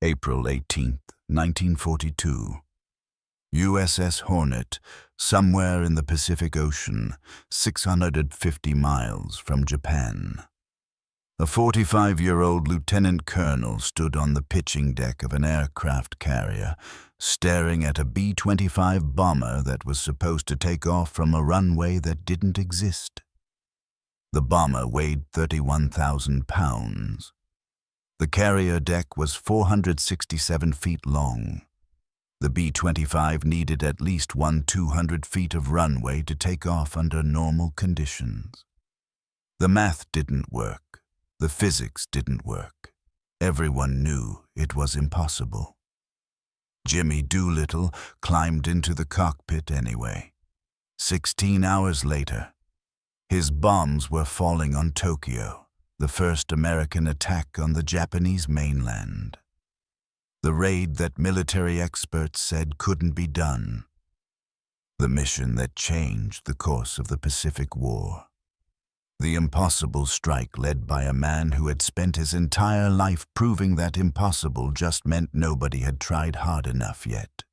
April 18, 1942. USS Hornet, somewhere in the Pacific Ocean, 650 miles from Japan. A 45-year-old lieutenant colonel stood on the pitching deck of an aircraft carrier, staring at a B-25 bomber that was supposed to take off from a runway that didn't exist. The bomber weighed 31,000 pounds. The carrier deck was 467 feet long. The B-25 needed at least 200 feet of runway to take off under normal conditions. The math didn't work. The physics didn't work. Everyone knew it was impossible. Jimmy Doolittle climbed into the cockpit anyway. 16 hours later, his bombs were falling on Tokyo, the first American attack on the Japanese mainland. The raid that military experts said couldn't be done. The mission that changed the course of the Pacific War. The impossible strike led by a man who had spent his entire life proving that impossible just meant nobody had tried hard enough yet.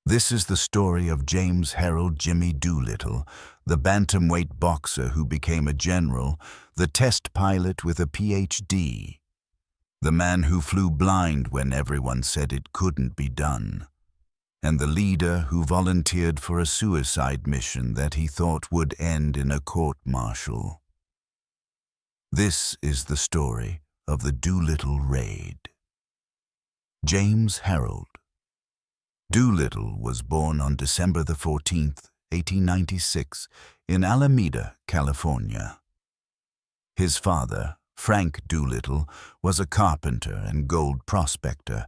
This is the story of James Harold Jimmy Doolittle, the bantamweight boxer who became a general, the test pilot with a PhD, the man who flew blind when everyone said it couldn't be done, and the leader who volunteered for a suicide mission that he thought would end in a court-martial. This is the story of the Doolittle Raid. James Harold Doolittle was born on December 14, 1896, in Alameda, California. His father, Frank Doolittle, was a carpenter and gold prospector,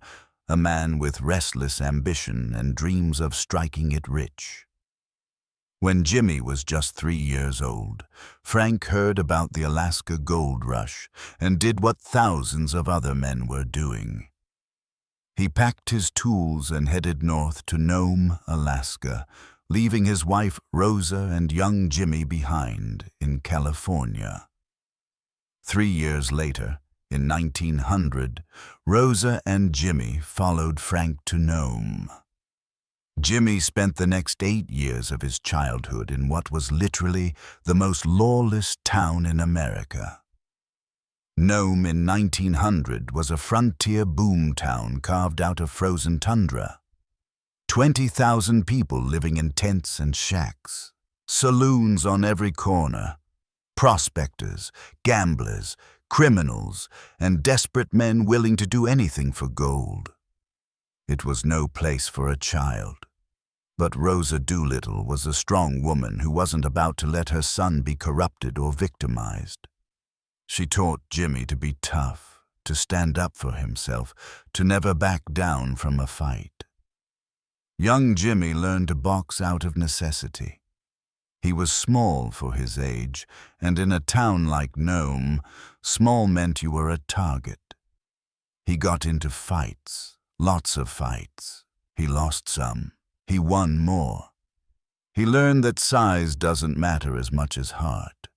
a man with restless ambition and dreams of striking it rich. When Jimmy was just 3 years old, Frank heard about the Alaska gold rush and did what thousands of other men were doing. He packed his tools and headed north to Nome, Alaska, leaving his wife Rosa and young Jimmy behind in California. 3 years later, in 1900, Rosa and Jimmy followed Frank to Nome. Jimmy spent the next 8 years of his childhood in what was literally the most lawless town in America. Nome in 1900 was a frontier boom town carved out of frozen tundra. 20,000 people living in tents and shacks, saloons on every corner, prospectors, gamblers, criminals, and desperate men willing to do anything for gold. It was no place for a child. But Rosa Doolittle was a strong woman who wasn't about to let her son be corrupted or victimized. She taught Jimmy to be tough, to stand up for himself, to never back down from a fight. Young Jimmy learned to box out of necessity. He was small for his age, and in a town like Nome, small meant you were a target. He got into fights, lots of fights. He lost some. He won more. He learned that size doesn't matter as much as heart.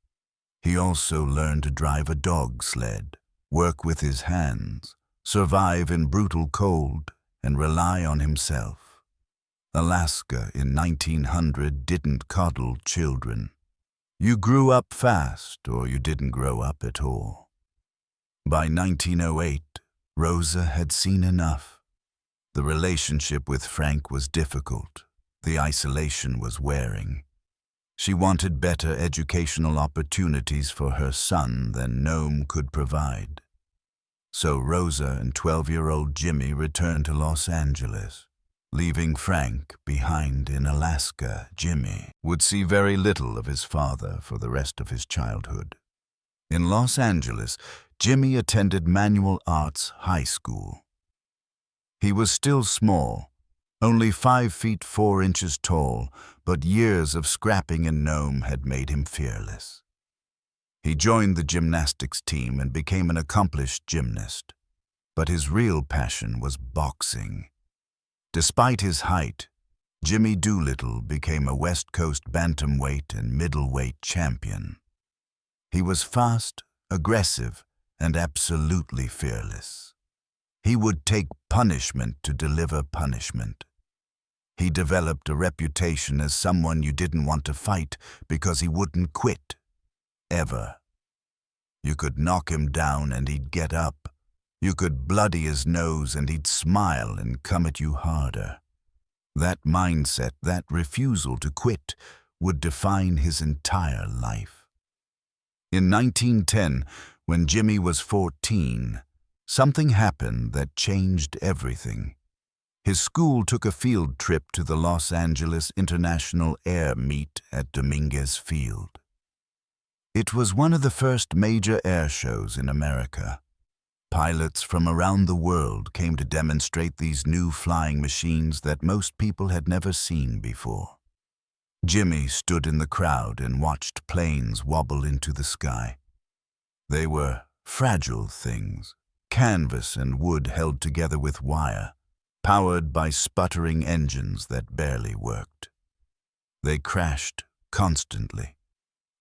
He also learned to drive a dog sled, work with his hands, survive in brutal cold, and rely on himself. Alaska in 1900 didn't coddle children. You grew up fast or you didn't grow up at all. By 1908, Rosa had seen enough. The relationship with Frank was difficult. The isolation was wearing. She wanted better educational opportunities for her son than Nome could provide. So Rosa and 12-year-old Jimmy returned to Los Angeles. Leaving Frank behind in Alaska, Jimmy would see very little of his father for the rest of his childhood. In Los Angeles, Jimmy attended Manual Arts High School. He was still small, only 5 feet 4 inches tall, but years of scrapping in Nome had made him fearless. He joined the gymnastics team and became an accomplished gymnast. But his real passion was boxing. Despite his height, Jimmy Doolittle became a West Coast bantamweight and middleweight champion. He was fast, aggressive, and absolutely fearless. He would take punishment to deliver punishment. He developed a reputation as someone you didn't want to fight because he wouldn't quit. Ever. You could knock him down and he'd get up. You could bloody his nose and he'd smile and come at you harder. That mindset, that refusal to quit, would define his entire life. In 1910, when Jimmy was 14, something happened that changed everything. His school took a field trip to the Los Angeles International Air Meet at Dominguez Field. It was one of the first major air shows in America. Pilots from around the world came to demonstrate these new flying machines that most people had never seen before. Jimmy stood in the crowd and watched planes wobble into the sky. They were fragile things, canvas and wood held together with wire, powered by sputtering engines that barely worked. They crashed constantly.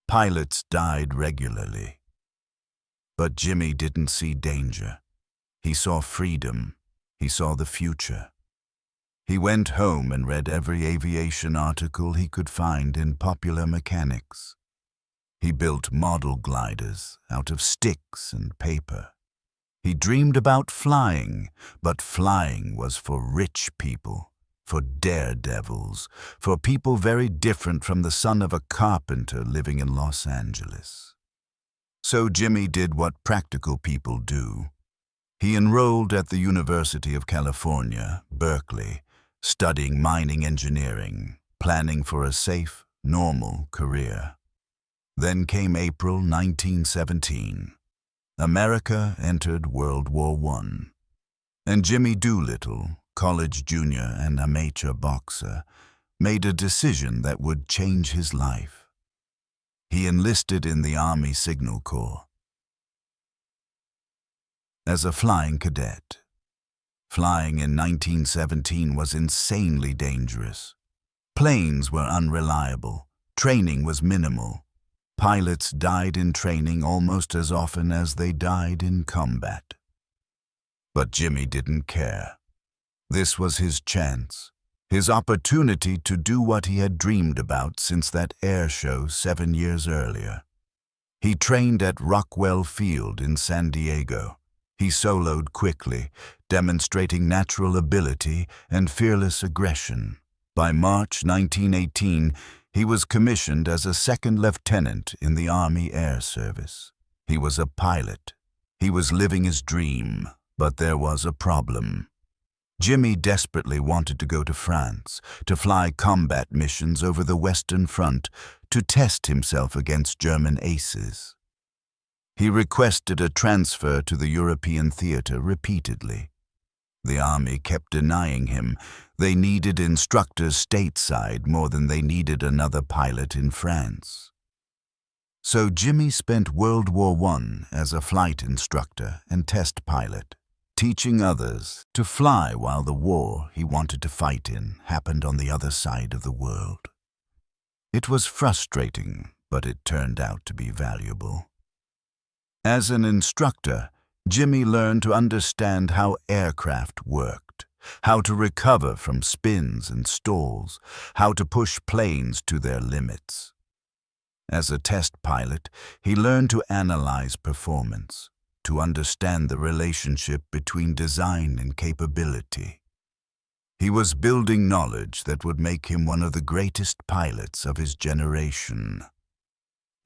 Pilots died regularly. But Jimmy didn't see danger. He saw freedom. He saw the future. He went home and read every aviation article he could find in Popular Mechanics. He built model gliders out of sticks and paper. He dreamed about flying, but flying was for rich people, for daredevils, for people very different from the son of a carpenter living in Los Angeles. So Jimmy did what practical people do. He enrolled at the University of California, Berkeley, studying mining engineering, planning for a safe, normal career. Then came April 1917. America entered World War I. And Jimmy Doolittle, college junior and amateur boxer, made a decision that would change his life. He enlisted in the Army Signal Corps as a flying cadet. Flying in 1917 was insanely dangerous. Planes were unreliable. Training was minimal. Pilots died in training almost as often as they died in combat. But Jimmy didn't care. This was his chance. His opportunity to do what he had dreamed about since that air show 7 years earlier. He trained at Rockwell Field in San Diego. He soloed quickly, demonstrating natural ability and fearless aggression. By March 1918, he was commissioned as a second lieutenant in the Army Air Service. He was a pilot. He was living his dream, but there was a problem. Jimmy desperately wanted to go to France, to fly combat missions over the Western Front, to test himself against German aces. He requested a transfer to the European theater repeatedly. The Army kept denying him. They needed instructors stateside more than they needed another pilot in France. So Jimmy spent World War I as a flight instructor and test pilot, teaching others to fly while the war he wanted to fight in happened on the other side of the world. It was frustrating, but it turned out to be valuable. As an instructor, Jimmy learned to understand how aircraft worked, how to recover from spins and stalls, how to push planes to their limits. As a test pilot, he learned to analyze performance, to understand the relationship between design and capability. He was building knowledge that would make him one of the greatest pilots of his generation.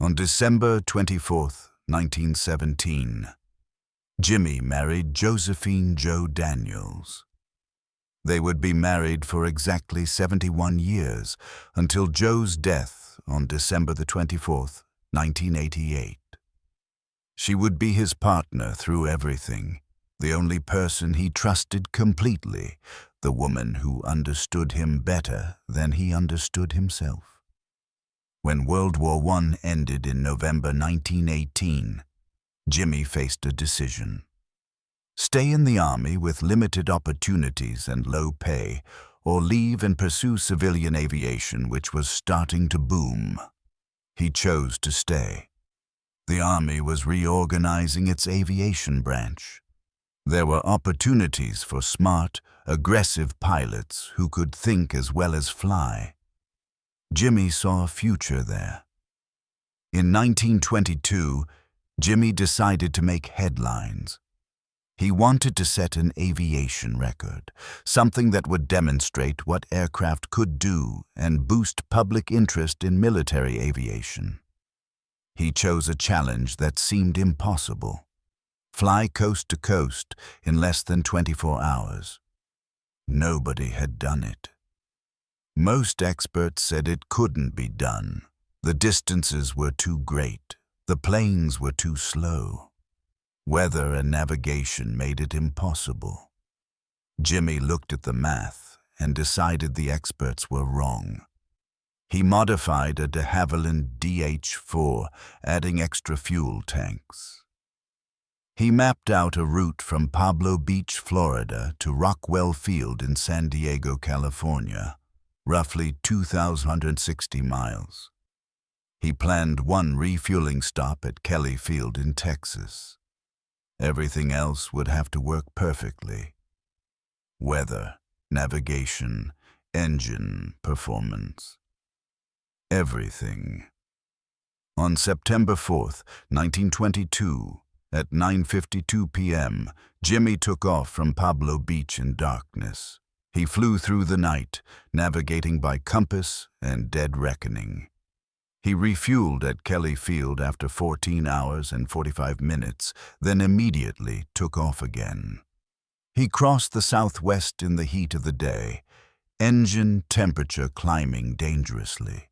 On December 24th, 1917, Jimmy married Josephine Jo Daniels. They would be married for exactly 71 years until Joe's death on December the 24th, 1988. She would be his partner through everything, the only person he trusted completely, the woman who understood him better than he understood himself. When World War I ended in November 1918, Jimmy faced a decision. Stay in the Army with limited opportunities and low pay, or leave and pursue civilian aviation, which was starting to boom. He chose to stay. The Army was reorganizing its aviation branch. There were opportunities for smart, aggressive pilots who could think as well as fly. Jimmy saw a future there. In 1922, Jimmy decided to make headlines. He wanted to set an aviation record, something that would demonstrate what aircraft could do and boost public interest in military aviation. He chose a challenge that seemed impossible: fly coast to coast in less than 24 hours. Nobody had done it. Most experts said it couldn't be done. The distances were too great. The planes were too slow. Weather and navigation made it impossible. Jimmy looked at the math and decided the experts were wrong. He modified a de Havilland DH-4, adding extra fuel tanks. He mapped out a route from Pablo Beach, Florida to Rockwell Field in San Diego, California, roughly 2,160 miles. He planned one refueling stop at Kelly Field in Texas. Everything else would have to work perfectly: weather, navigation, engine performance. Everything. On September 4th, 1922, at 9:52 p.m., Jimmy took off from Pablo Beach in darkness. He flew through the night, navigating by compass and dead reckoning. He refueled at Kelly Field after 14 hours and 45 minutes, then immediately took off again. He crossed the southwest in the heat of the day, engine temperature climbing dangerously.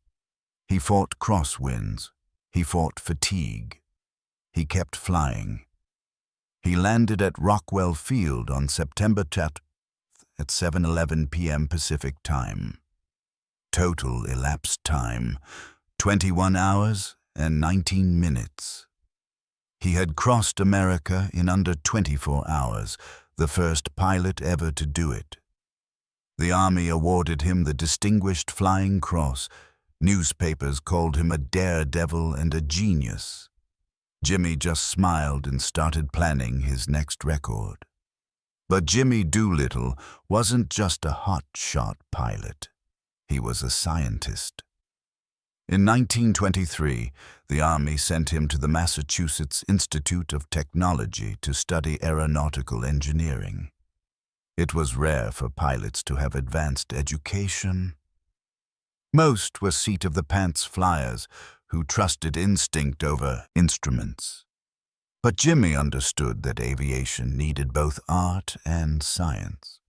He fought crosswinds. He fought fatigue. He kept flying. He landed at Rockwell Field on September 10th at 7:11 p.m. Pacific Time. Total elapsed time: 21 hours and 19 minutes. He had crossed America in under 24 hours, the first pilot ever to do it. The Army awarded him the Distinguished Flying Cross. Newspapers called him a daredevil and a genius. Jimmy just smiled and started planning his next record. But Jimmy Doolittle wasn't just a hotshot pilot. He was a scientist. In 1923, the Army sent him to the Massachusetts Institute of Technology to study aeronautical engineering. It was rare for pilots to have advanced education. Most were seat-of-the-pants flyers who trusted instinct over instruments. But Jimmy understood that aviation needed both art and science.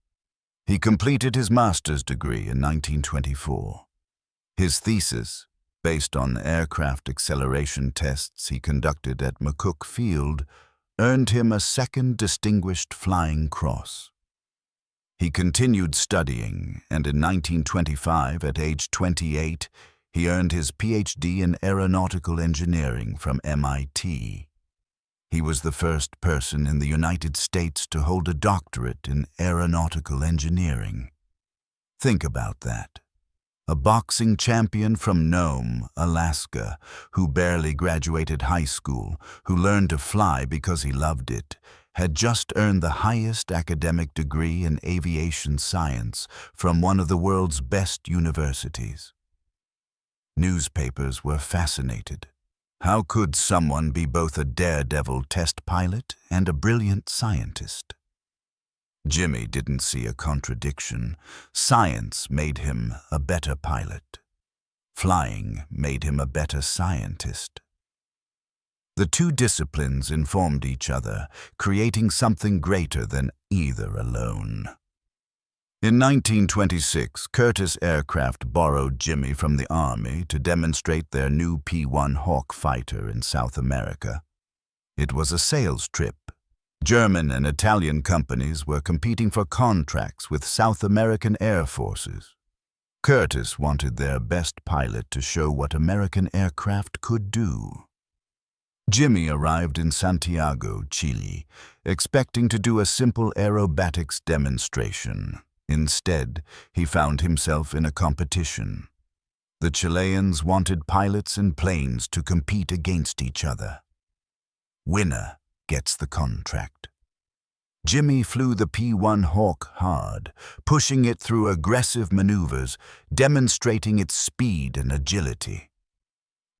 He completed his master's degree in 1924. His thesis, based on aircraft acceleration tests he conducted at McCook Field, earned him a second Distinguished Flying Cross. He continued studying, and in 1925, at age 28, he earned his Ph.D. in aeronautical engineering from MIT. He was the first person in the United States to hold a doctorate in aeronautical engineering. Think about that. A boxing champion from Nome, Alaska, who barely graduated high school, who learned to fly because he loved it, had just earned the highest academic degree in aviation science from one of the world's best universities. Newspapers were fascinated. How could someone be both a daredevil test pilot and a brilliant scientist? Jimmy didn't see a contradiction. Science made him a better pilot. Flying made him a better scientist. The two disciplines informed each other, creating something greater than either alone. In 1926, Curtiss Aircraft borrowed Jimmy from the Army to demonstrate their new P-1 Hawk fighter in South America. It was a sales trip. German and Italian companies were competing for contracts with South American air forces. Curtiss wanted their best pilot to show what American aircraft could do. Jimmy arrived in Santiago, Chile, expecting to do a simple aerobatics demonstration. Instead, he found himself in a competition. The Chileans wanted pilots and planes to compete against each other. Winner gets the contract. Jimmy flew the P-1 Hawk hard, pushing it through aggressive maneuvers, demonstrating its speed and agility.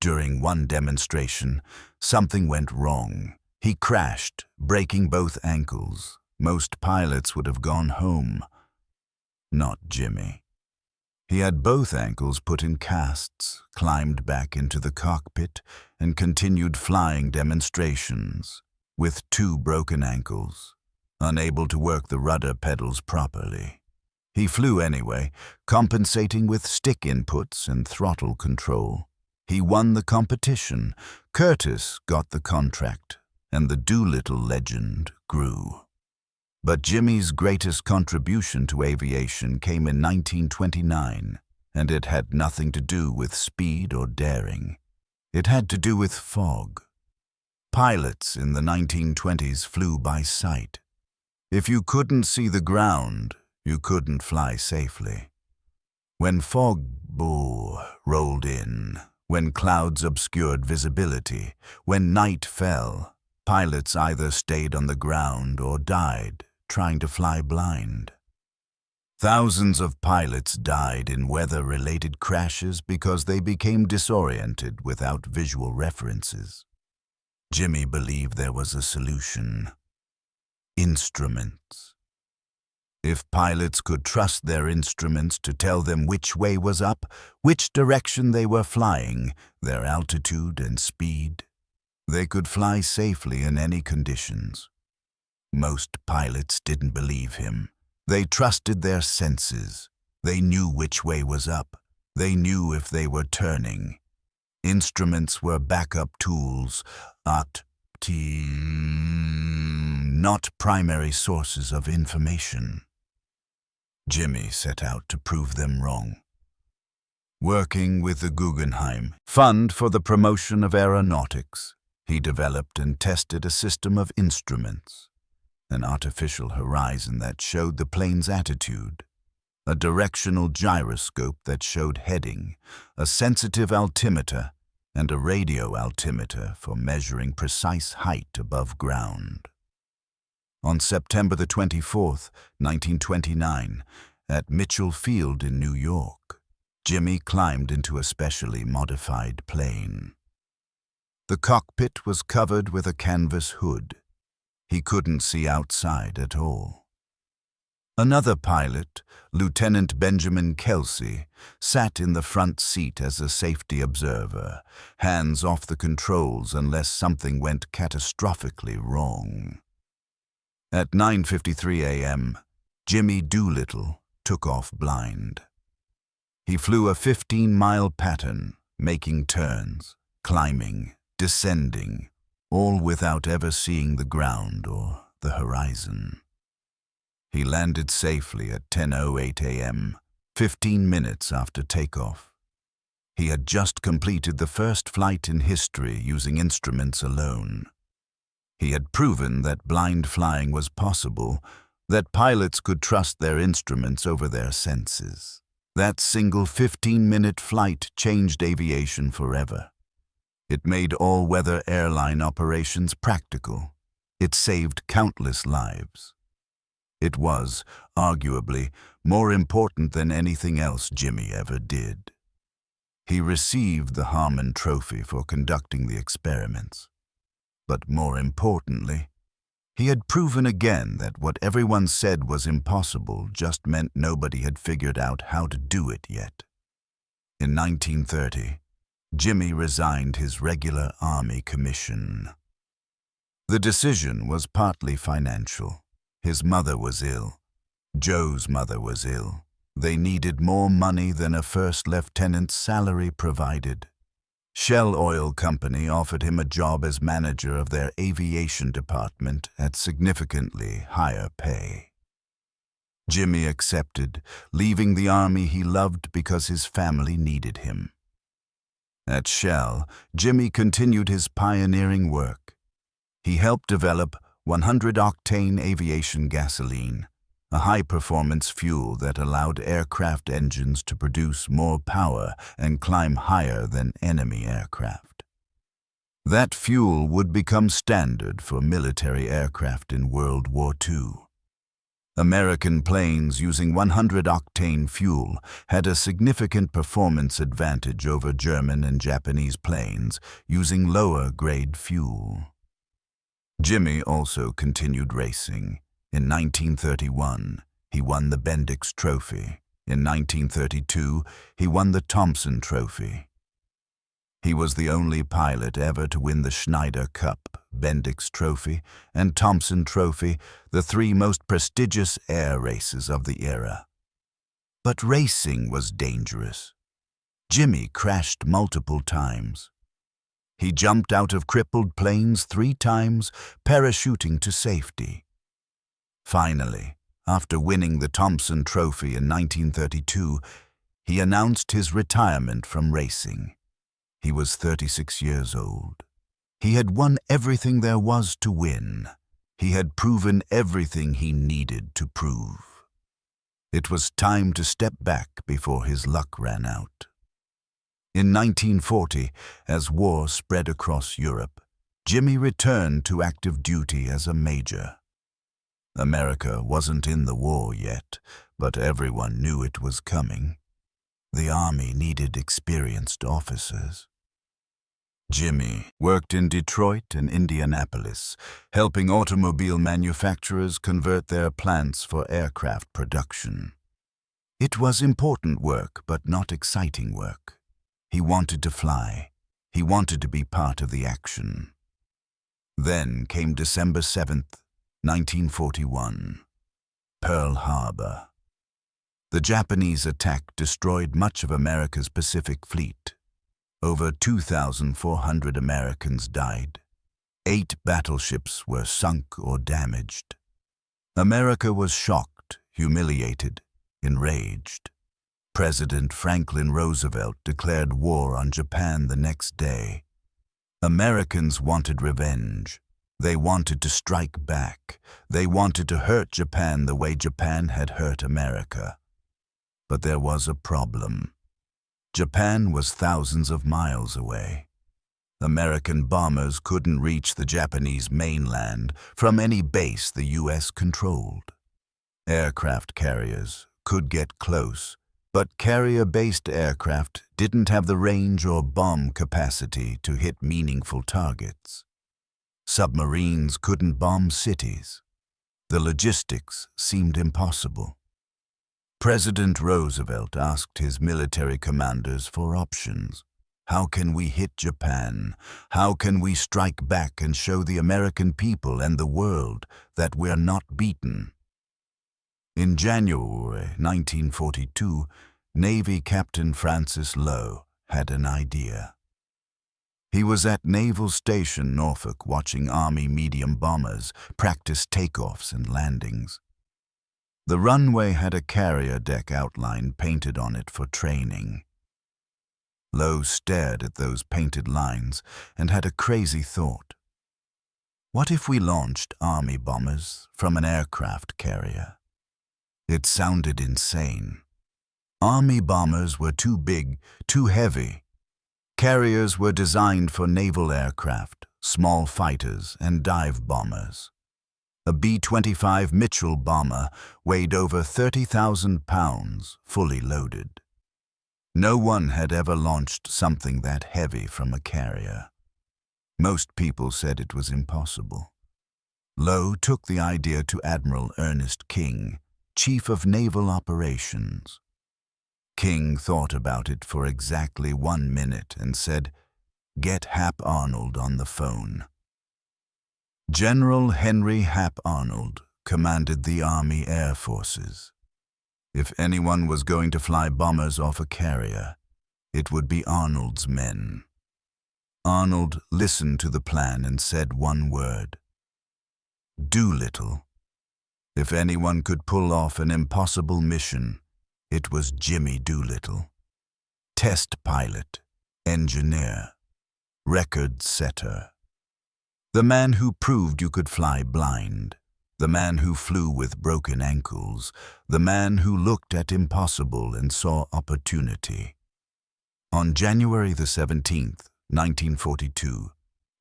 During one demonstration, something went wrong. He crashed, breaking both ankles. Most pilots would have gone home. Not Jimmy. He had both ankles put in casts, climbed back into the cockpit, and continued flying demonstrations, with 2 broken ankles, unable to work the rudder pedals properly. He flew anyway, compensating with stick inputs and throttle control. He won the competition, Curtis got the contract, and the Doolittle legend grew. But Jimmy's greatest contribution to aviation came in 1929, and it had nothing to do with speed or daring. It had to do with fog. Pilots in the 1920s flew by sight. If you couldn't see the ground, you couldn't fly safely. When fog rolled in, when clouds obscured visibility, when night fell, pilots either stayed on the ground or died, trying to fly blind. Thousands of pilots died in weather-related crashes because they became disoriented without visual references. Jimmy believed there was a solution: instruments. If pilots could trust their instruments to tell them which way was up, which direction they were flying, their altitude and speed, they could fly safely in any conditions. Most pilots didn't believe him. They trusted their senses. They knew which way was up. They knew if they were turning. Instruments were backup tools, not primary sources of information. Jimmy set out to prove them wrong. Working with the Guggenheim Fund for the Promotion of Aeronautics, he developed and tested a system of instruments, an artificial horizon that showed the plane's attitude, a directional gyroscope that showed heading, a sensitive altimeter, and a radio altimeter for measuring precise height above ground. On September the 24th, 1929, at Mitchell Field in New York, Jimmy climbed into a specially modified plane. The cockpit was covered with a canvas hood. He couldn't see outside at all. Another pilot, Lieutenant Benjamin Kelsey, sat in the front seat as a safety observer, hands off the controls unless something went catastrophically wrong. At 9:53 a.m., Jimmy Doolittle took off blind. He flew a 15-mile pattern, making turns, climbing, descending, all without ever seeing the ground or the horizon. He landed safely at 10:08 a.m., 15 minutes after takeoff. He had just completed the first flight in history using instruments alone. He had proven that blind flying was possible, that pilots could trust their instruments over their senses. That single 15-minute flight changed aviation forever. It made all-weather airline operations practical. It saved countless lives. It was, arguably, more important than anything else Jimmy ever did. He received the Harmon Trophy for conducting the experiments. But more importantly, he had proven again that what everyone said was impossible just meant nobody had figured out how to do it yet. In 1930, Jimmy resigned his regular Army commission. The decision was partly financial. His mother was ill. Joe's mother was ill. They needed more money than a first lieutenant's salary provided. Shell Oil Company offered him a job as manager of their aviation department at significantly higher pay. Jimmy accepted, leaving the Army he loved because his family needed him. At Shell, Jimmy continued his pioneering work. He helped develop 100-octane aviation gasoline, a high-performance fuel that allowed aircraft engines to produce more power and climb higher than enemy aircraft. That fuel would become standard for military aircraft in World War II. American planes using 100-octane fuel had a significant performance advantage over German and Japanese planes using lower-grade fuel. Jimmy also continued racing. In 1931, he won the Bendix Trophy. In 1932, he won the Thompson Trophy. He was the only pilot ever to win the Schneider Cup, Bendix Trophy, and Thompson Trophy, the three most prestigious air races of the era. But racing was dangerous. Jimmy crashed multiple times. He jumped out of crippled planes 3 times, parachuting to safety. Finally, after winning the Thompson Trophy in 1932, he announced his retirement from racing. He was 36 years old. He had won everything there was to win. He had proven everything he needed to prove. It was time to step back before his luck ran out. In 1940, as war spread across Europe, Jimmy returned to active duty as a major. America wasn't in the war yet, but everyone knew it was coming. The Army needed experienced officers. Jimmy worked in Detroit and Indianapolis, helping automobile manufacturers convert their plants for aircraft production. It was important work, but not exciting work. He wanted to fly. He wanted to be part of the action. Then came December 7th, 1941. Pearl Harbor. The Japanese attack destroyed much of America's Pacific Fleet. Over 2,400 Americans died. 8 battleships were sunk or damaged. America was shocked, humiliated, enraged. President Franklin Roosevelt declared war on Japan the next day. Americans wanted revenge. They wanted to strike back. They wanted to hurt Japan the way Japan had hurt America. But there was a problem. Japan was thousands of miles away. American bombers couldn't reach the Japanese mainland from any base the U.S. controlled. Aircraft carriers could get close, but carrier-based aircraft didn't have the range or bomb capacity to hit meaningful targets. Submarines couldn't bomb cities. The logistics seemed impossible. President Roosevelt asked his military commanders for options. How can we hit Japan? How can we strike back and show the American people and the world that we're not beaten? In January 1942, Navy Captain Francis Lowe had an idea. He was at Naval Station Norfolk watching Army medium bombers practice takeoffs and landings. The runway had a carrier deck outline painted on it for training. Lowe stared at those painted lines and had a crazy thought. What if we launched Army bombers from an aircraft carrier? It sounded insane. Army bombers were too big, too heavy. Carriers were designed for naval aircraft, small fighters, and dive bombers. A B-25 Mitchell bomber weighed over 30,000 pounds, fully loaded. No one had ever launched something that heavy from a carrier. Most people said it was impossible. Lowe took the idea to Admiral Ernest King, Chief of Naval Operations. King thought about it for exactly 1 minute and said, "Get Hap Arnold on the phone." General Henry Hap Arnold commanded the Army Air Forces. If anyone was going to fly bombers off a carrier, it would be Arnold's men. Arnold listened to the plan and said one word: Doolittle. If anyone could pull off an impossible mission, it was Jimmy Doolittle. Test pilot, engineer, record setter. The man who proved you could fly blind. The man who flew with broken ankles. The man who looked at impossible and saw opportunity. On January the 17th, 1942,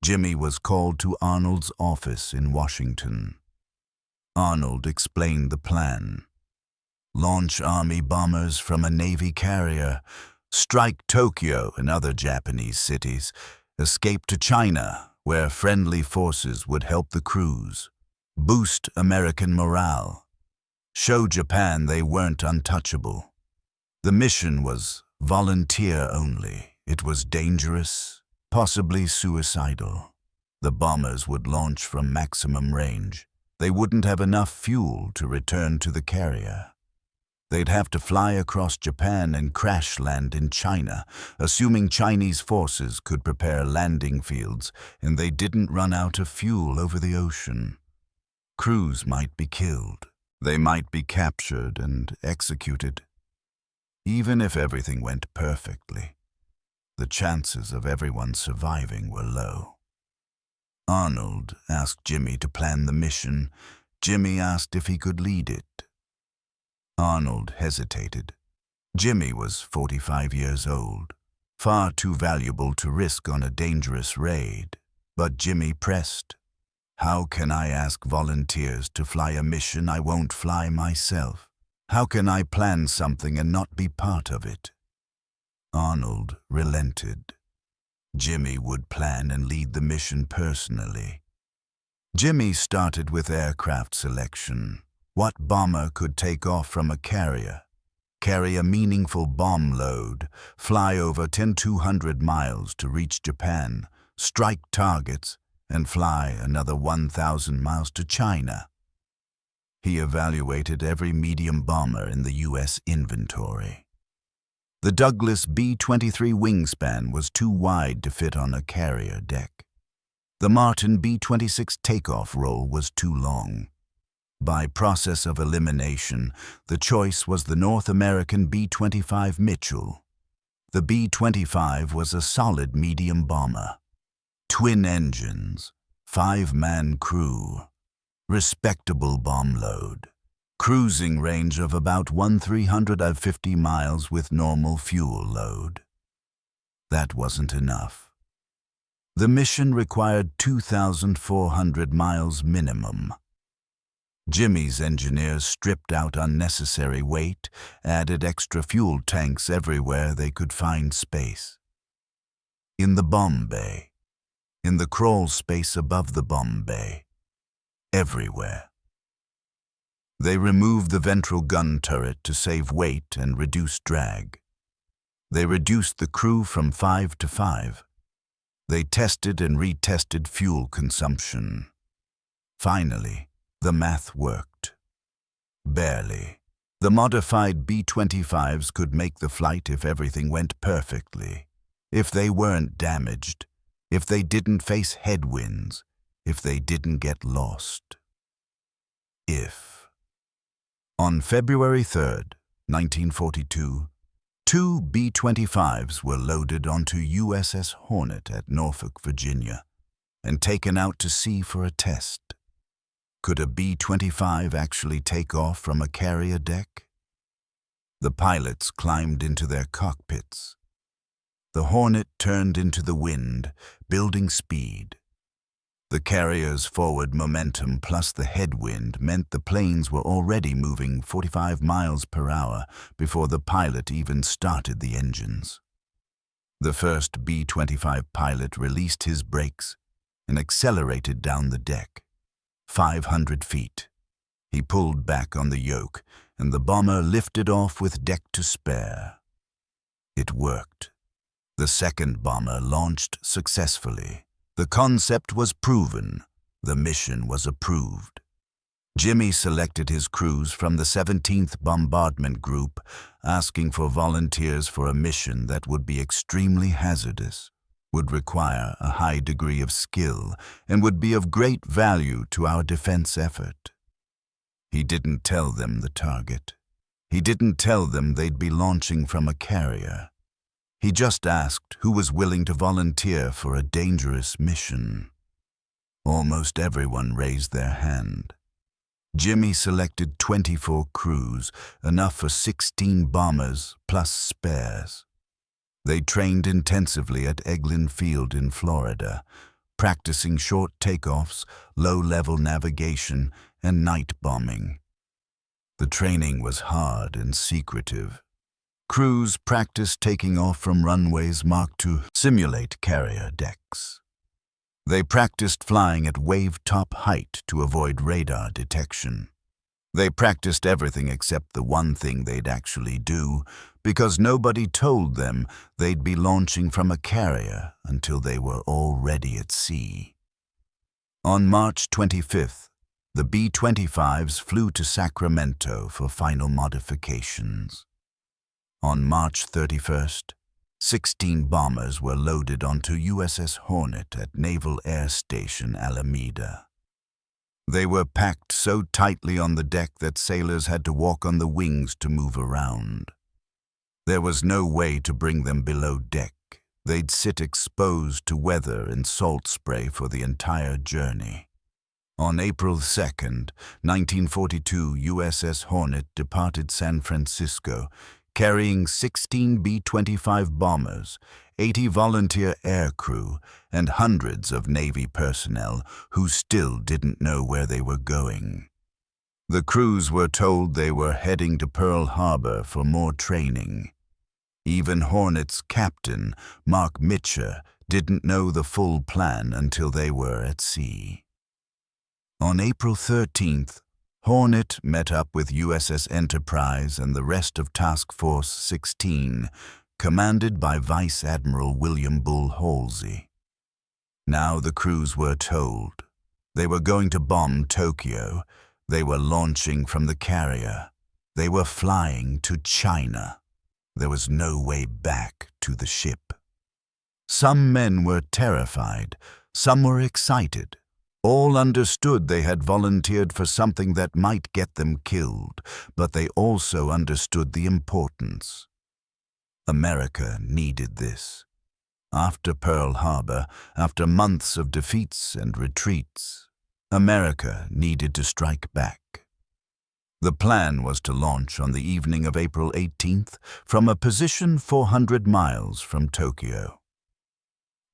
Jimmy was called to Arnold's office in Washington. Arnold explained the plan. Launch Army bombers from a Navy carrier, strike Tokyo and other Japanese cities, escape to China, where friendly forces would help the crews, boost American morale, show Japan they weren't untouchable. The mission was volunteer only. It was dangerous, possibly suicidal. The bombers would launch from maximum range. They wouldn't have enough fuel to return to the carrier. They'd have to fly across Japan and crash land in China, assuming Chinese forces could prepare landing fields and they didn't run out of fuel over the ocean. Crews might be killed. They might be captured and executed. Even if everything went perfectly, the chances of everyone surviving were low. Arnold asked Jimmy to plan the mission. Jimmy asked if he could lead it. Arnold hesitated. Jimmy was 45 years old, far too valuable to risk on a dangerous raid. But Jimmy pressed. How can I ask volunteers to fly a mission I won't fly myself? How can I plan something and not be part of it? Arnold relented. Jimmy would plan and lead the mission personally. Jimmy started with aircraft selection. What bomber could take off from a carrier, carry a meaningful bomb load, fly over 200 miles to reach Japan, strike targets, and fly another 1,000 miles to China? He evaluated every medium bomber in the U.S. inventory. The Douglas B-23 wingspan was too wide to fit on a carrier deck. The Martin B-26 takeoff roll was too long. By process of elimination, the choice was the North American B-25 Mitchell. The B-25 was a solid medium bomber. Twin engines, 5-man crew, respectable bomb load, cruising range of about 1,350 miles with normal fuel load. That wasn't enough. The mission required 2,400 miles minimum. Jimmy's engineers stripped out unnecessary weight, added extra fuel tanks everywhere they could find space. In the bomb bay, in the crawl space above the bomb bay, everywhere. They removed the ventral gun turret to save weight and reduce drag. They reduced the crew from 5 to 5. They tested and retested fuel consumption. Finally, the math worked. Barely. The modified B-25s could make the flight if everything went perfectly, if they weren't damaged, if they didn't face headwinds, if they didn't get lost. On February 3rd, 1942, 2 B-25s were loaded onto USS Hornet at Norfolk, Virginia, and taken out to sea for a test. Could a B-25 actually take off from a carrier deck? The pilots climbed into their cockpits. The Hornet turned into the wind, building speed. The carrier's forward momentum plus the headwind meant the planes were already moving 45 miles per hour before the pilot even started the engines. The first B-25 pilot released his brakes and accelerated down the deck. 500 feet. He pulled back on the yoke, and the bomber lifted off with deck to spare. It worked. The second bomber launched successfully. The concept was proven. The mission was approved. Jimmy selected his crews from the 17th Bombardment Group, asking for volunteers for a mission that would be extremely hazardous, would require a high degree of skill, and would be of great value to our defense effort. He didn't tell them the target. He didn't tell them they'd be launching from a carrier. He just asked who was willing to volunteer for a dangerous mission. Almost everyone raised their hand. Jimmy selected 24 crews, enough for 16 bombers plus spares. They trained intensively at Eglin Field in Florida, practicing short takeoffs, low-level navigation, and night bombing. The training was hard and secretive. Crews practiced taking off from runways marked to simulate carrier decks. They practiced flying at wave-top height to avoid radar detection. They practiced everything except the one thing they'd actually do, because nobody told them they'd be launching from a carrier until they were already at sea. On March 25th, the B-25s flew to Sacramento for final modifications. On March 31st, 16 bombers were loaded onto USS Hornet at Naval Air Station Alameda. They were packed so tightly on the deck that sailors had to walk on the wings to move around. There was no way to bring them below deck. They'd sit exposed to weather and salt spray for the entire journey. On April 2nd, 1942, USS Hornet departed San Francisco, carrying 16 B-25 bombers, 80 volunteer air crew, and hundreds of Navy personnel who still didn't know where they were going. The crews were told they were heading to Pearl Harbor for more training. Even Hornet's captain, Mark Mitcher, didn't know the full plan until they were at sea. On April 13th, Hornet met up with USS Enterprise and the rest of Task Force 16, commanded by Vice Admiral William Bull Halsey. Now the crews were told. They were going to bomb Tokyo. They were launching from the carrier. They were flying to China. There was no way back to the ship. Some men were terrified. Some were excited. All understood they had volunteered for something that might get them killed, but they also understood the importance. America needed this. After Pearl Harbor, after months of defeats and retreats, America needed to strike back. The plan was to launch on the evening of April 18th from a position 400 miles from Tokyo.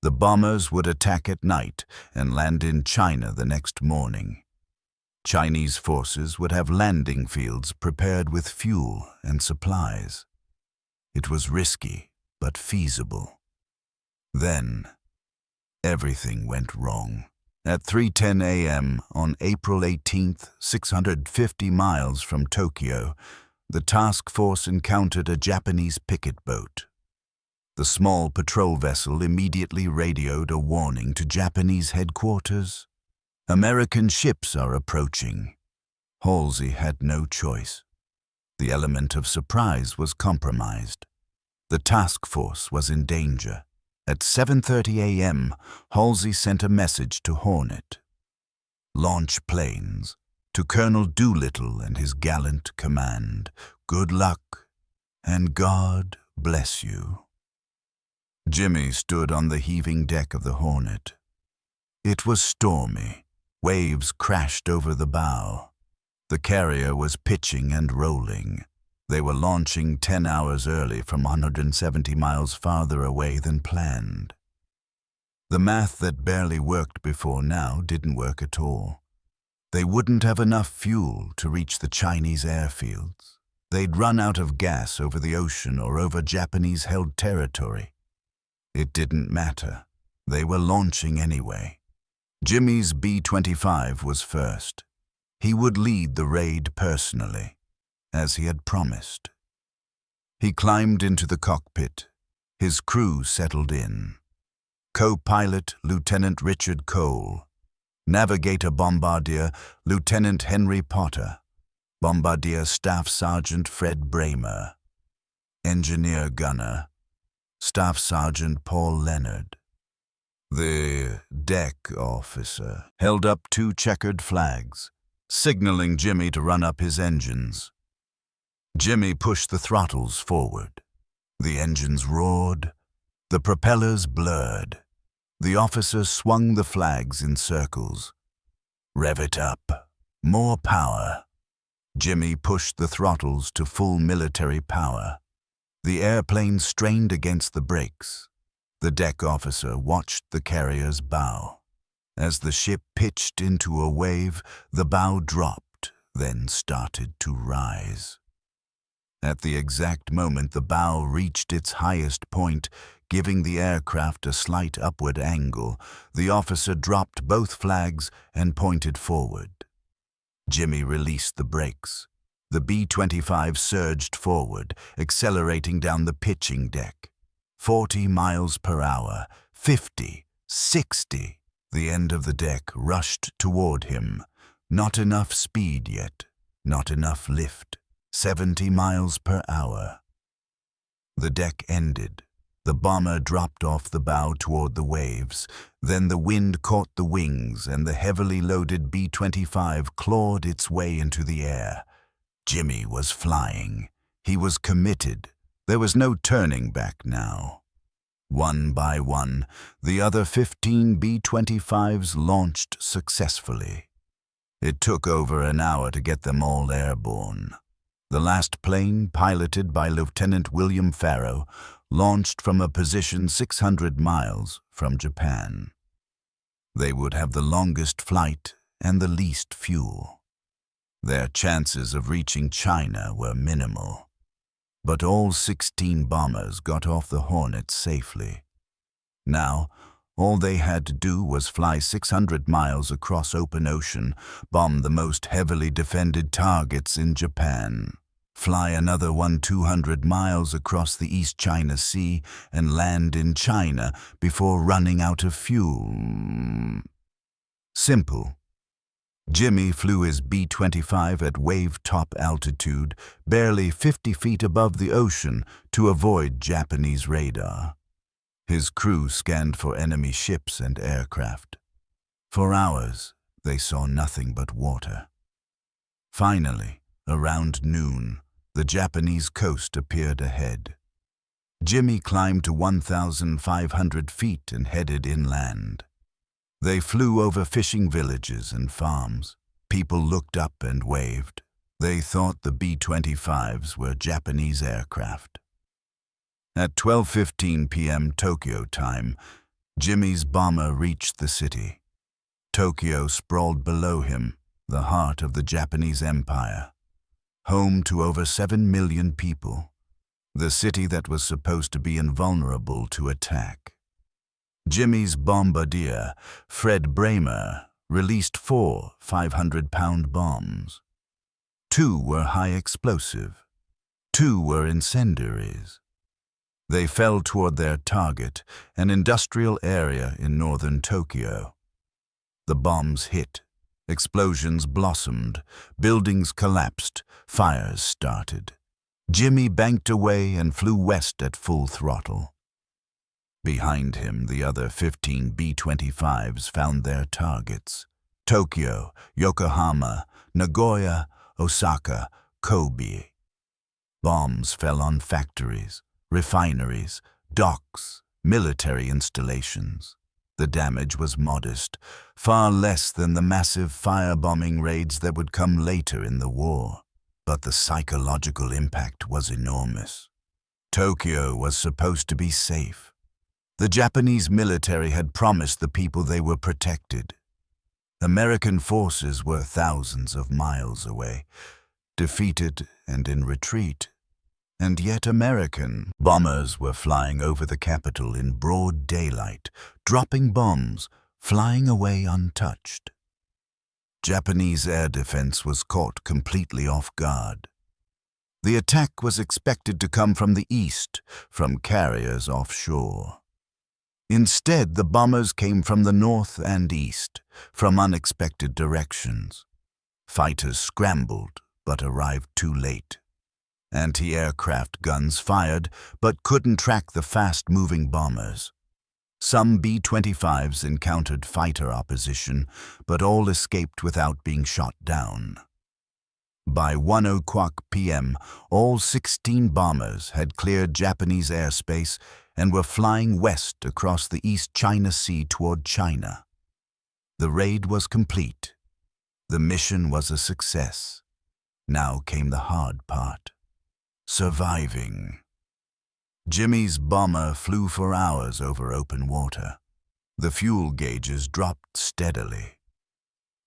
The bombers would attack at night and land in China the next morning. Chinese forces would have landing fields prepared with fuel and supplies. It was risky, but feasible. Then, everything went wrong. At 3:10 a.m. on April 18th, 650 miles from Tokyo, the task force encountered a Japanese picket boat. The small patrol vessel immediately radioed a warning to Japanese headquarters. American ships are approaching. Halsey had no choice. The element of surprise was compromised. The task force was in danger. At 7:30 a.m., Halsey sent a message to Hornet. Launch planes. To Colonel Doolittle and his gallant command. Good luck, and God bless you. Jimmy stood on the heaving deck of the Hornet. It was stormy. Waves crashed over the bow. The carrier was pitching and rolling. They were launching 10 hours early from 170 miles farther away than planned. The math that barely worked before now didn't work at all. They wouldn't have enough fuel to reach the Chinese airfields. They'd run out of gas over the ocean or over Japanese-held territory. It didn't matter. They were launching anyway. Jimmy's B-25 was first. He would lead the raid personally, as he had promised. He climbed into the cockpit. His crew settled in. Co-pilot Lieutenant Richard Cole. Navigator Bombardier Lieutenant Henry Potter. Bombardier Staff Sergeant Fred Bramer. Engineer Gunner Staff Sergeant Paul Leonard. The deck officer held up 2 checkered flags, signaling Jimmy to run up his engines. Jimmy pushed the throttles forward. The engines roared. The propellers blurred. The officer swung the flags in circles. Rev it up. More power. Jimmy pushed the throttles to full military power. The airplane strained against the brakes. The deck officer watched the carrier's bow. As the ship pitched into a wave, the bow dropped, then started to rise. At the exact moment the bow reached its highest point, giving the aircraft a slight upward angle, the officer dropped both flags and pointed forward. Jimmy released the brakes. The B-25 surged forward, accelerating down the pitching deck. 40 miles per hour, 50, 60. The end of the deck rushed toward him. Not enough speed yet, not enough lift. 70 miles per hour. The deck ended. The bomber dropped off the bow toward the waves. Then the wind caught the wings and the heavily loaded B-25 clawed its way into the air. Jimmy was flying. He was committed. There was no turning back now. One by one, the other 15 B-25s launched successfully. It took over an hour to get them all airborne. The last plane, piloted by Lieutenant William Farrow, launched from a position 600 miles from Japan. They would have the longest flight and the least fuel. Their chances of reaching China were minimal. But all 16 bombers got off the Hornet safely. Now, all they had to do was fly 600 miles across open ocean, bomb the most heavily defended targets in Japan, fly another 200 miles across the East China Sea and land in China before running out of fuel. Simple. Jimmy flew his B-25 at wave-top altitude, barely 50 feet above the ocean, to avoid Japanese radar. His crew scanned for enemy ships and aircraft. For hours, they saw nothing but water. Finally, around noon, the Japanese coast appeared ahead. Jimmy climbed to 1,500 feet and headed inland. They flew over fishing villages and farms. People looked up and waved. They thought the B-25s were Japanese aircraft. At 12:15 p.m. Tokyo time, Jimmy's bomber reached the city. Tokyo sprawled below him, the heart of the Japanese Empire, home to over 7 million people, the city that was supposed to be invulnerable to attack. Jimmy's bombardier, Fred Bramer, released 4 500-pound bombs. 2 were high explosive. 2 were incendiaries. They fell toward their target, an industrial area in northern Tokyo. The bombs hit. Explosions blossomed. Buildings collapsed. Fires started. Jimmy banked away and flew west at full throttle. Behind him, the other 15 B-25s found their targets: Tokyo, Yokohama, Nagoya, Osaka, Kobe. Bombs fell on factories, refineries, docks, military installations. The damage was modest, far less than the massive firebombing raids that would come later in the war. But the psychological impact was enormous. Tokyo was supposed to be safe. The Japanese military had promised the people they were protected. American forces were thousands of miles away, defeated and in retreat. And yet American bombers were flying over the capital in broad daylight, dropping bombs, flying away untouched. Japanese air defense was caught completely off guard. The attack was expected to come from the east, from carriers offshore. Instead, the bombers came from the north and east, from unexpected directions. Fighters scrambled, but arrived too late. Anti-aircraft guns fired, but couldn't track the fast-moving bombers. Some B-25s encountered fighter opposition, but all escaped without being shot down. By 1:00 p.m., all 16 bombers had cleared Japanese airspace and were flying west across the East China Sea toward China. The raid was complete. The mission was a success. Now came the hard part: surviving. Jimmy's bomber flew for hours over open water. The fuel gauges dropped steadily.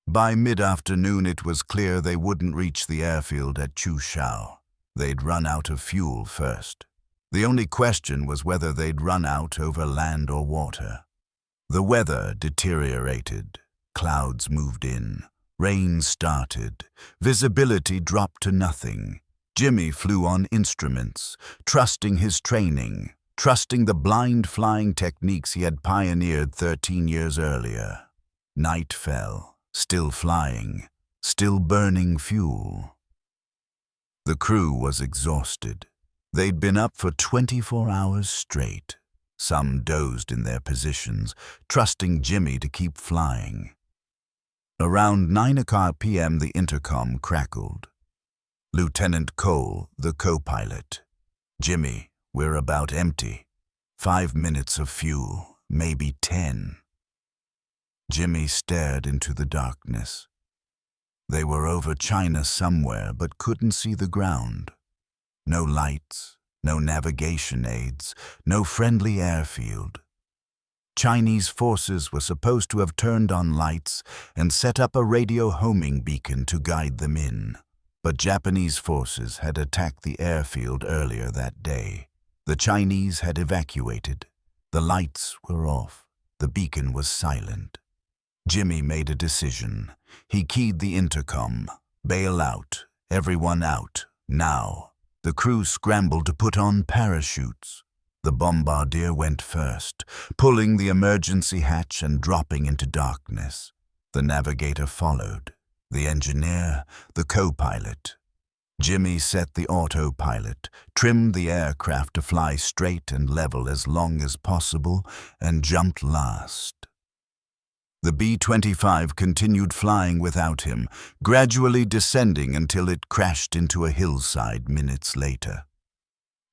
By mid-afternoon it was clear they wouldn't reach the airfield at Chushao. They'd run out of fuel first. The only question was whether they'd run out over land or water. The weather deteriorated. Clouds moved in. Rain started. Visibility dropped to nothing. Jimmy flew on instruments, trusting his training, trusting the blind flying techniques he had pioneered 13 years earlier. Night fell, still flying, still burning fuel. The crew was exhausted. They'd been up for 24 hours straight. Some dozed in their positions, trusting Jimmy to keep flying. Around 9 p.m. the intercom crackled. Lieutenant Cole, the co-pilot. Jimmy, we're about empty. 5 minutes of fuel, maybe 10. Jimmy stared into the darkness. They were over China somewhere but couldn't see the ground. No lights, no navigation aids, no friendly airfield. Chinese forces were supposed to have turned on lights and set up a radio homing beacon to guide them in. But Japanese forces had attacked the airfield earlier that day. The Chinese had evacuated. The lights were off. The beacon was silent. Jimmy made a decision. He keyed the intercom. Bail out. Everyone out. Now. The crew scrambled to put on parachutes. The bombardier went first, pulling the emergency hatch and dropping into darkness. The navigator followed. The engineer, the co-pilot. Jimmy set the autopilot, trimmed the aircraft to fly straight and level as long as possible, and jumped last. The B-25 continued flying without him, gradually descending until it crashed into a hillside minutes later.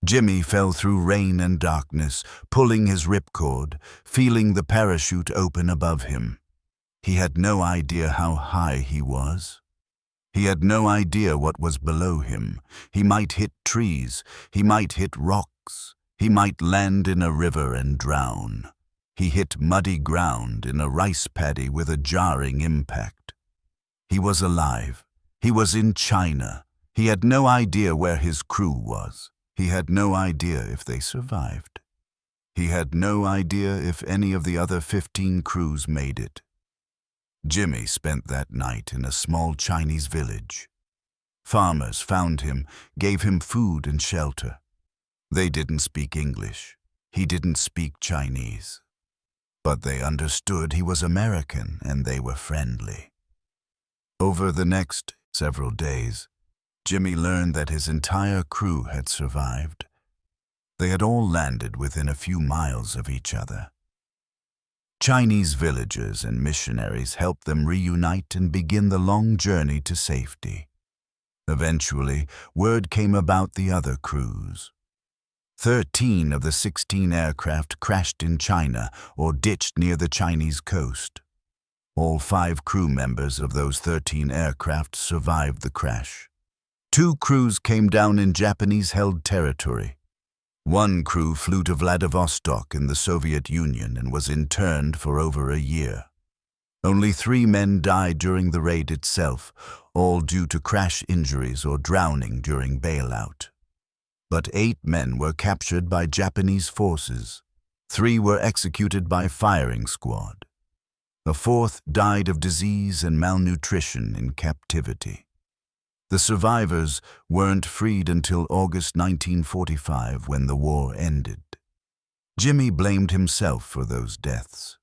Jimmy fell through rain and darkness, pulling his ripcord, feeling the parachute open above him. He had no idea how high he was. He had no idea what was below him. He might hit trees. He might hit rocks. He might land in a river and drown. He hit muddy ground in a rice paddy with a jarring impact. He was alive. He was in China. He had no idea where his crew was. He had no idea if they survived. He had no idea if any of the other 15 crews made it. Jimmy spent that night in a small Chinese village. Farmers found him, gave him food and shelter. They didn't speak English. He didn't speak Chinese. But they understood he was American and they were friendly. Over the next several days, Jimmy learned that his entire crew had survived. They had all landed within a few miles of each other. Chinese villagers and missionaries helped them reunite and begin the long journey to safety. Eventually, word came about the other crews. 13 of the 16 aircraft crashed in China or ditched near the Chinese coast. All 5 crew members of those 13 aircraft survived the crash. 2 crews came down in Japanese-held territory. 1 crew flew to Vladivostok in the Soviet Union and was interned for over a year. Only 3 men died during the raid itself, all due to crash injuries or drowning during bailout. But 8 men were captured by Japanese forces. 3 were executed by firing squad. A 4th died of disease and malnutrition in captivity. The survivors weren't freed until August 1945 when the war ended. Jimmy blamed himself for those deaths.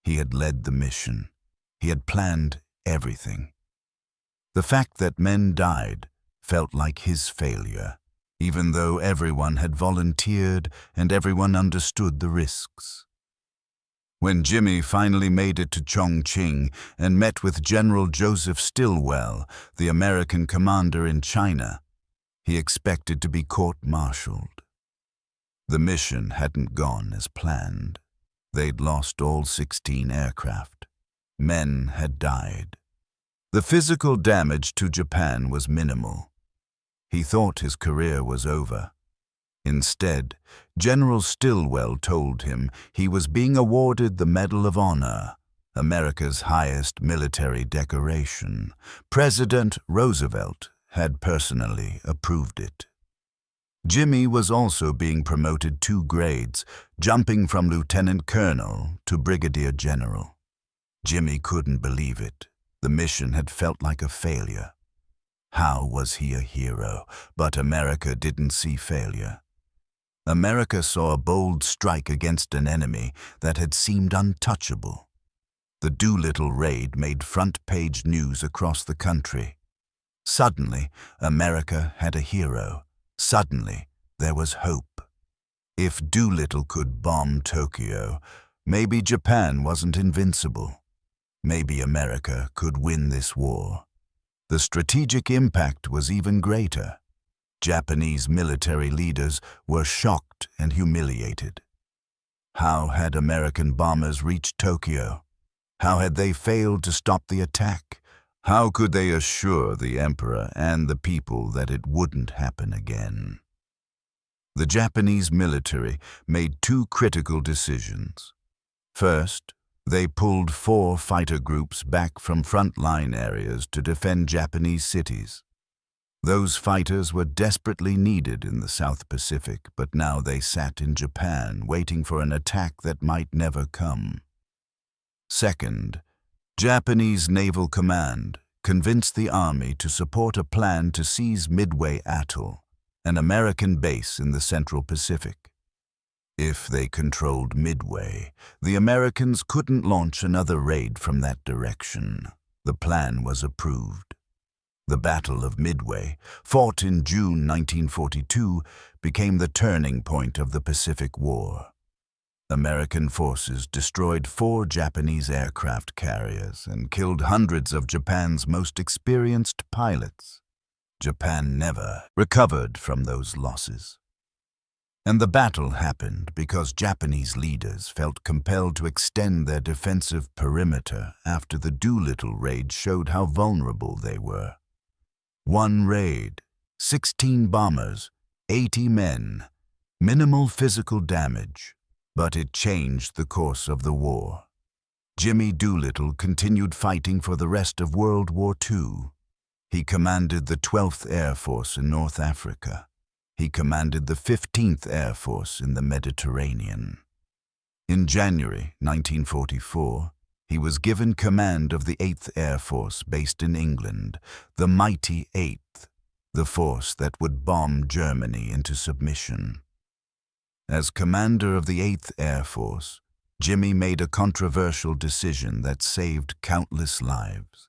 He had led the mission. He had planned everything. The fact that men died felt like his failure, even though everyone had volunteered and everyone understood the risks. When Jimmy finally made it to Chongqing and met with General Joseph Stilwell, the American commander in China, he expected to be court-martialed. The mission hadn't gone as planned. They'd lost all 16 aircraft. Men had died. The physical damage to Japan was minimal. He thought his career was over. Instead, General Stilwell told him he was being awarded the Medal of Honor, America's highest military decoration. President Roosevelt had personally approved it. Jimmy was also being promoted 2 grades, jumping from lieutenant colonel to brigadier general. Jimmy couldn't believe it. The mission had felt like a failure. How was he a hero? But America didn't see failure. America saw a bold strike against an enemy that had seemed untouchable. The Doolittle Raid made front-page news across the country. Suddenly, America had a hero. Suddenly, there was hope. If Doolittle could bomb Tokyo, maybe Japan wasn't invincible. Maybe America could win this war. The strategic impact was even greater. Japanese military leaders were shocked and humiliated. How had American bombers reached Tokyo? How had they failed to stop the attack? How could they assure the emperor and the people that it wouldn't happen again? The Japanese military made 2 critical decisions. First, they pulled 4 fighter groups back from front-line areas to defend Japanese cities. Those fighters were desperately needed in the South Pacific, but now they sat in Japan waiting for an attack that might never come. Second, Japanese Naval Command convinced the Army to support a plan to seize Midway Atoll, an American base in the Central Pacific. If they controlled Midway, the Americans couldn't launch another raid from that direction. The plan was approved. The Battle of Midway, fought in June 1942, became the turning point of the Pacific War. American forces destroyed 4 Japanese aircraft carriers and killed hundreds of Japan's most experienced pilots. Japan never recovered from those losses. And the battle happened because Japanese leaders felt compelled to extend their defensive perimeter after the Doolittle Raid showed how vulnerable they were. 1 raid, 16 bombers, 80 men, minimal physical damage, but it changed the course of the war. Jimmy Doolittle continued fighting for the rest of World War II. He commanded the 12th Air Force in North Africa. He commanded the 15th Air Force in the Mediterranean. In January 1944, he was given command of the 8th Air Force based in England, the mighty 8th, the force that would bomb Germany into submission. As commander of the 8th Air Force, Jimmy made a controversial decision that saved countless lives.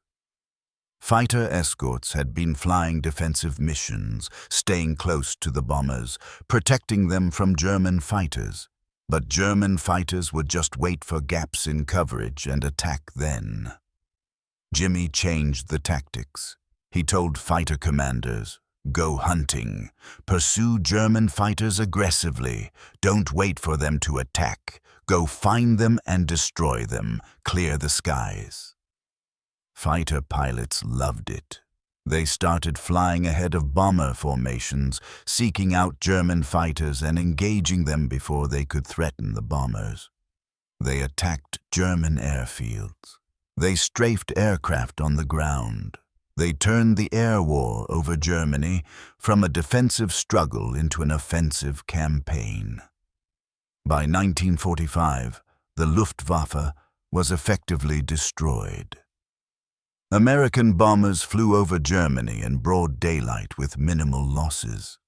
Fighter escorts had been flying defensive missions, staying close to the bombers, protecting them from German fighters. But German fighters would just wait for gaps in coverage and attack then. Jimmy changed the tactics. He told fighter commanders, "Go hunting. Pursue German fighters aggressively. Don't wait for them to attack. Go find them and destroy them. Clear the skies." Fighter pilots loved it. They started flying ahead of bomber formations, seeking out German fighters and engaging them before they could threaten the bombers. They attacked German airfields. They strafed aircraft on the ground. They turned the air war over Germany from a defensive struggle into an offensive campaign. By 1945, the Luftwaffe was effectively destroyed. American bombers flew over Germany in broad daylight with minimal losses.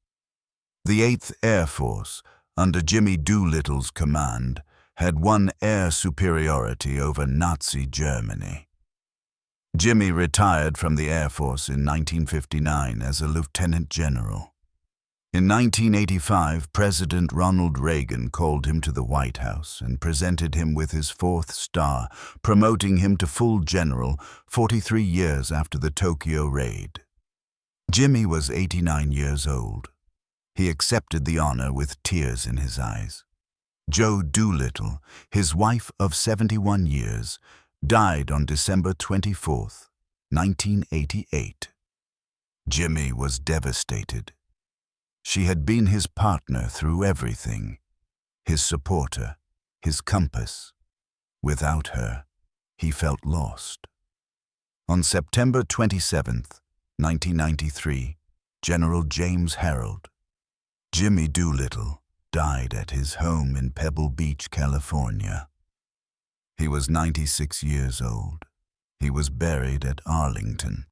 The 8th Air Force, under Jimmy Doolittle's command, had won air superiority over Nazi Germany. Jimmy retired from the Air Force in 1959 as a lieutenant general. In 1985, President Ronald Reagan called him to the White House and presented him with his 4th star, promoting him to full general 43 years after the Tokyo Raid. Jimmy was 89 years old. He accepted the honor with tears in his eyes. Jo Doolittle, his wife of 71 years, died on December 24, 1988. Jimmy was devastated. She had been his partner through everything, his supporter, his compass. Without her, he felt lost. On September 27, 1993, General James Harold, Jimmy Doolittle, died at his home in Pebble Beach, California. He was 96 years old. He was buried at Arlington,